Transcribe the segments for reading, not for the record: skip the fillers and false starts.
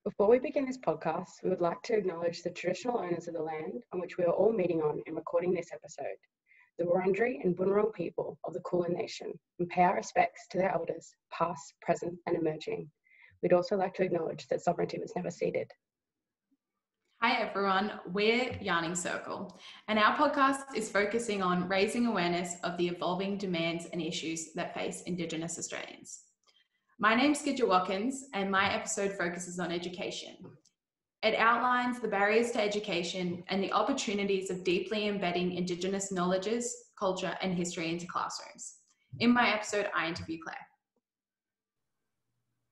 Before we begin this podcast, we would like to acknowledge the traditional owners of the land on which we are all meeting on and recording this episode, the Wurundjeri and Bunurong people of the Kulin Nation, and pay our respects to their elders, past, present, and emerging. We'd also like to acknowledge that sovereignty was never ceded. Hi everyone, we're Yarning Circle, and our podcast is focusing on raising awareness of the evolving demands and issues that face Indigenous Australians. My name's Gidget Watkins, and my episode focuses on education. It outlines the barriers to education and the opportunities of deeply embedding Indigenous knowledges, culture, and history into classrooms. In my episode, I interview Claire.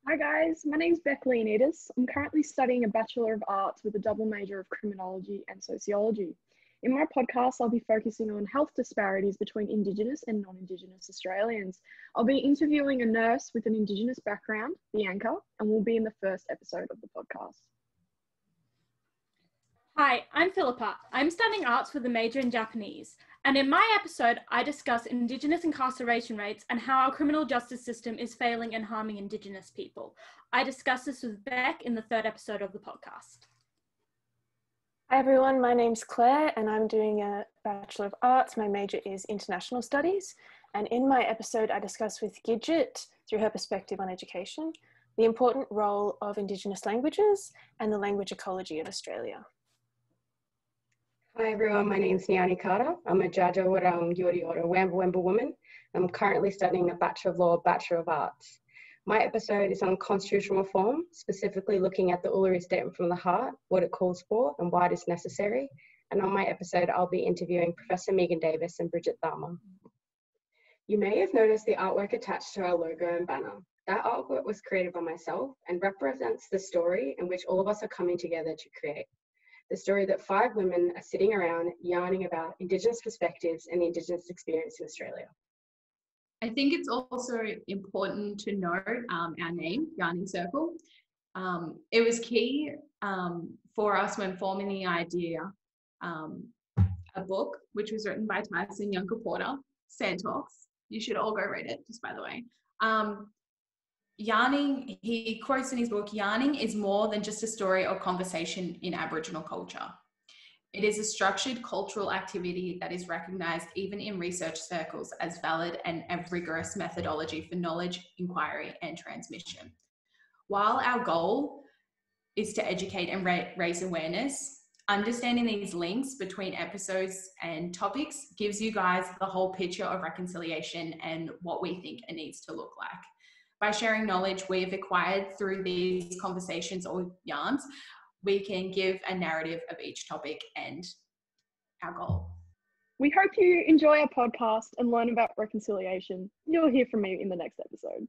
Hi guys, my name's Beck Leonidas. I'm currently studying a Bachelor of Arts with a double major of Criminology and Sociology. In my podcast, I'll be focusing on health disparities between Indigenous and non-Indigenous Australians. I'll be interviewing a nurse with an Indigenous background, Bianca, and we'll be in the first episode of the podcast. Hi, I'm Philippa. I'm studying arts with a major in Japanese. And in my episode, I discuss Indigenous incarceration rates and how our criminal justice system is failing and harming Indigenous people. I discuss this with Beck in the third episode of the podcast. Hi everyone, my name's Claire and I'm doing a Bachelor of Arts. My major is International Studies. And in my episode, I discuss with Gidget, through her perspective on education, the important role of Indigenous languages and the language ecology in Australia. Hi everyone, my name's Niani Carter. I'm a Jaja Warang Yori Ora Wamba Wamba woman. I'm currently studying a Bachelor of Law, Bachelor of Arts. My episode is on constitutional reform, specifically looking at the Uluru Statement from the Heart, what it calls for and why it is necessary. And on my episode, I'll be interviewing Professor Megan Davis and Bridget Tharma. You may have noticed the artwork attached to our logo and banner. That artwork was created by myself and represents the story in which all of us are coming together to create. The story that 5 women are sitting around yarning about Indigenous perspectives and the Indigenous experience in Australia. I think it's also important to note our name, Yarning Circle. It was key for us when forming the idea, a book, which was written by Tyson Younger Porter, Santos. You should all go read it, just by the way. Yarning, he quotes in his book, yarning is more than just a story or conversation in Aboriginal culture. It is a structured cultural activity that is recognised even in research circles as valid and a rigorous methodology for knowledge, inquiry and transmission. While our goal is to educate and raise awareness, understanding these links between episodes and topics gives you guys the whole picture of reconciliation and what we think it needs to look like. By sharing knowledge we've acquired through these conversations or yarns, we can give a narrative of each topic and our goal. We hope you enjoy our podcast and learn about reconciliation. You'll hear from me in the next episode.